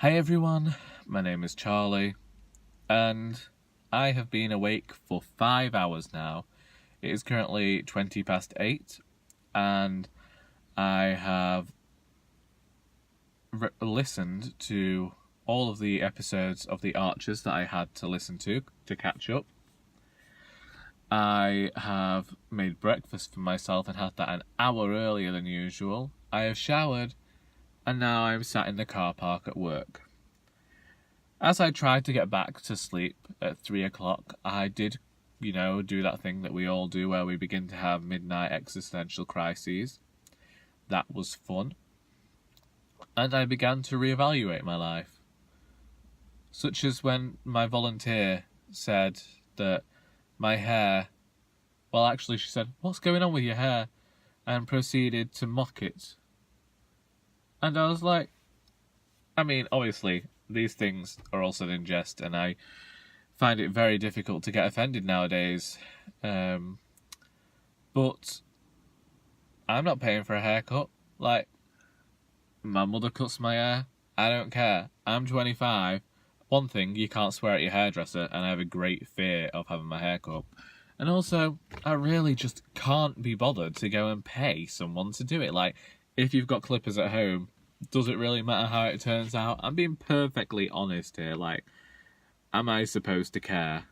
Hi everyone, my name is Charlie, and I have been awake for 5 hours now. It is currently 20 past 8, and I have listened to all of the episodes of The Archers that I had to listen to catch up. I have made breakfast for myself and had that an hour earlier than usual. I have showered, and now I'm sat in the car park at work. As I tried to get back to sleep at 3 o'clock, I did, do that thing that we all do where we begin to have midnight existential crises. That was fun. And I began to reevaluate my life. Such as when my volunteer said that my hair, she said, "What's going on with your hair?" and proceeded to mock it. And I was like, obviously, these things are also in jest, and I find it very difficult to get offended nowadays. But I'm not paying for a haircut. Like, my mother cuts my hair. I don't care. I'm 25. One thing, you can't swear at your hairdresser, and I have a great fear of having my hair cut. And also, I really just can't be bothered to go and pay someone to do it. Like, if you've got clippers at home, does it really matter how it turns out? I'm being perfectly honest here. Like, am I supposed to care?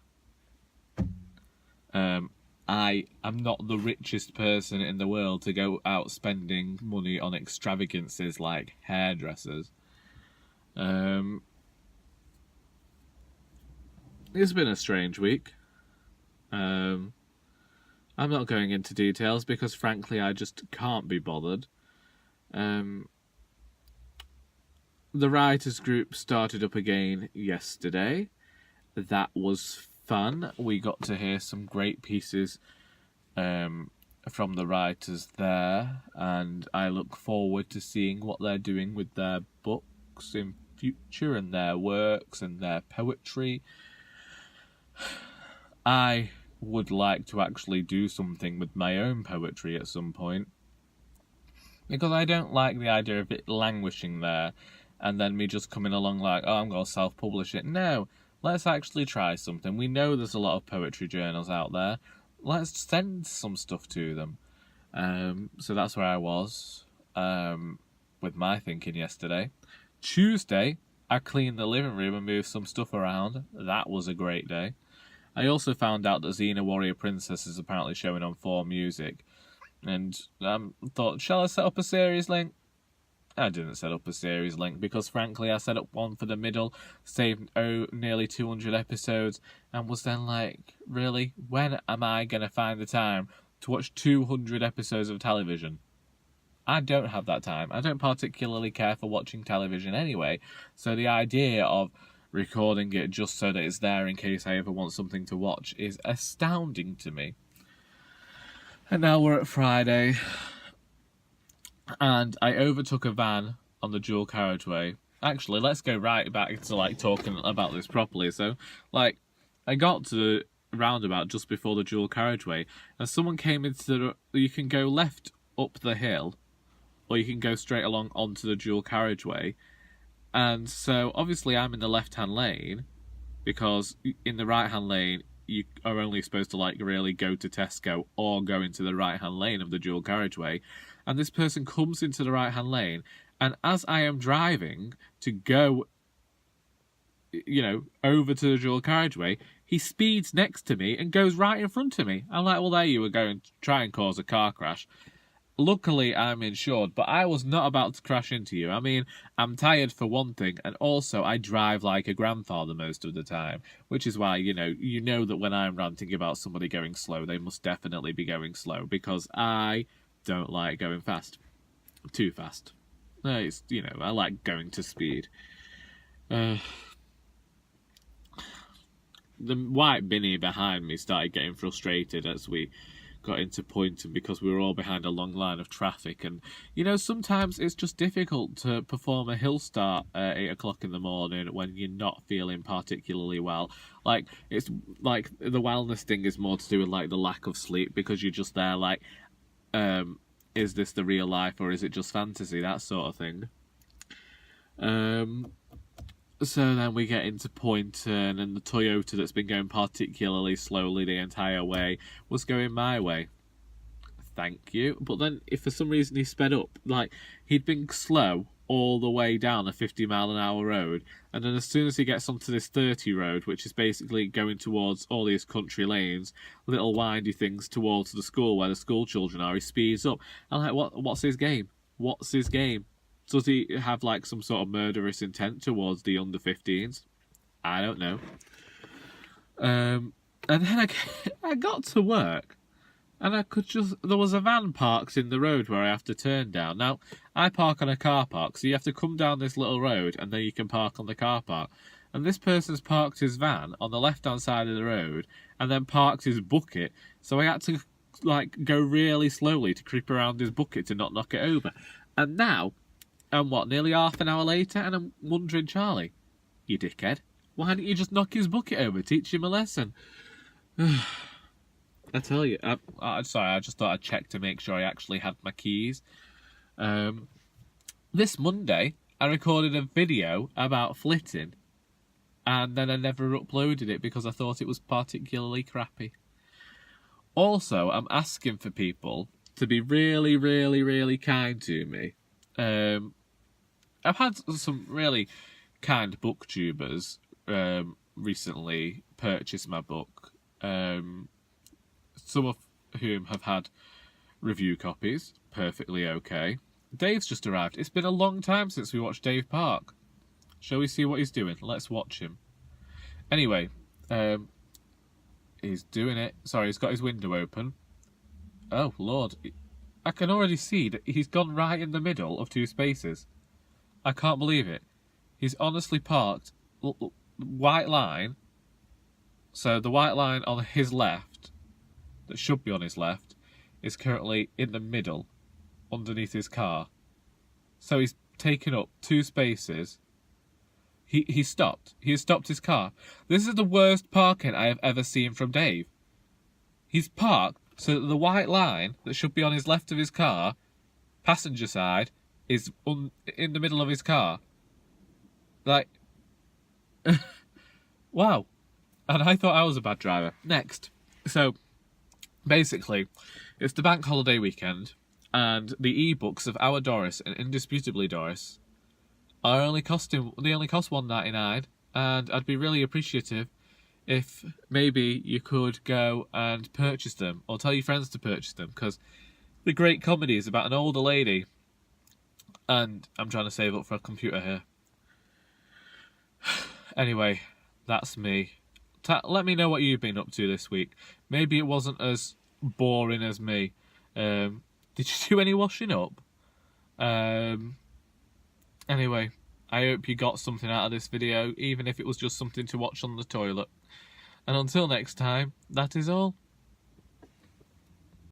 I am not the richest person in the world to go out spending money on extravagances like hairdressers. It's been a strange week. I'm not going into details because, frankly, I just can't be bothered. The writers' group started up again yesterday. That was fun. We got to hear some great pieces from the writers there, and I look forward to seeing what they're doing with their books in future and their works and their poetry. I would like to actually do something with my own poetry at some point, because I don't like the idea of it languishing there and then me just coming along like, oh, I'm going to self-publish it. No, let's actually try something. We know there's a lot of poetry journals out there. Let's send some stuff to them. So that's where I was with my thinking yesterday. Tuesday, I cleaned the living room and moved some stuff around. That was a great day. I also found out that Xena Warrior Princess is apparently showing on 4 Music. And thought, shall I set up a series link? I didn't set up a series link because, frankly, I set up one for the middle, saved nearly 200 episodes, and was then like, really? When am I going to find the time to watch 200 episodes of television? I don't have that time. I don't particularly care for watching television anyway, so the idea of recording it just so that it's there in case I ever want something to watch is astounding to me. And now we're at Friday, and I overtook a van on the dual carriageway. Actually, let's go right back to talking about this properly. So, I got to the roundabout just before the dual carriageway, and someone came into you can go left up the hill, or you can go straight along onto the dual carriageway. And so, obviously, I'm in the left-hand lane, because in the right-hand lane, you are only supposed to really go to Tesco or go into the right-hand lane of the dual carriageway. And this person comes into the right-hand lane, and as I am driving to go, over to the dual carriageway, he speeds next to me and goes right in front of me. I'm like, well, there you were going to try and cause a car crash. Luckily, I'm insured, but I was not about to crash into you. I'm tired for one thing, and also I drive like a grandfather most of the time, which is why, you know that when I'm ranting about somebody going slow, they must definitely be going slow, because I don't like going fast. Too fast. It's, I like going to speed. The white Binny behind me started getting frustrated as we got into Poynton because we were all behind a long line of traffic, and sometimes it's just difficult to perform a hill start at 8 o'clock in the morning when you're not feeling particularly well. It's like the wellness thing is more to do with the lack of sleep, because you're just there is this the real life or is it just fantasy, that sort of thing. So then we get into Poynton, and the Toyota that's been going particularly slowly the entire way was going my way. Thank you. But then, if for some reason he sped up, like, he'd been slow all the way down a 50-mile-an-hour road, and then as soon as he gets onto this 30 road, which is basically going towards all these country lanes, little windy things towards the school where the school children are, he speeds up. I'm like, what's his game? What's his game? Does he have, like, some sort of murderous intent towards the under-15s? I don't know. And then I got to work, and there was a van parked in the road where I have to turn down. Now, I park on a car park, so you have to come down this little road, and then you can park on the car park. And this person's parked his van on the left-hand side of the road, and then parked his bucket, so I had to, like, go really slowly to creep around his bucket to not knock it over. And now, and nearly half an hour later, and I'm wondering, Charlie, you dickhead, why didn't you just knock his bucket over, teach him a lesson? I tell you, I'm sorry, I just thought I'd check to make sure I actually had my keys. This Monday, I recorded a video about flitting, and then I never uploaded it because I thought it was particularly crappy. Also, I'm asking for people to be really, really, really kind to me. I've had some really kind booktubers recently purchase my book, some of whom have had review copies, perfectly okay. Dave's just arrived. It's been a long time since we watched Dave Park. Shall we see what he's doing? Let's watch him. Anyway, he's doing it. Sorry, he's got his window open. Oh, Lord. I can already see that he's gone right in the middle of two spaces. I can't believe it. He's honestly parked white line. So the white line on his left, that should be on his left, is currently in the middle, underneath his car. So he's taken up two spaces. He stopped. He has stopped his car. This is the worst parking I have ever seen from Dave. He's parked so that the white line that should be on his left of his car, passenger side, is in the middle of his car. Like, wow. And I thought I was a bad driver. Next. So, basically, it's the bank holiday weekend, and the ebooks of Our Doris and Indisputably Doris they only cost $1.99, and I'd be really appreciative if maybe you could go and purchase them, or tell your friends to purchase them, because the great comedy is about an older lady, and I'm trying to save up for a computer here. Anyway, that's me. Let me know what you've been up to this week. Maybe it wasn't as boring as me. Did you do any washing up? Anyway, I hope you got something out of this video, even if it was just something to watch on the toilet. And until next time, that is all.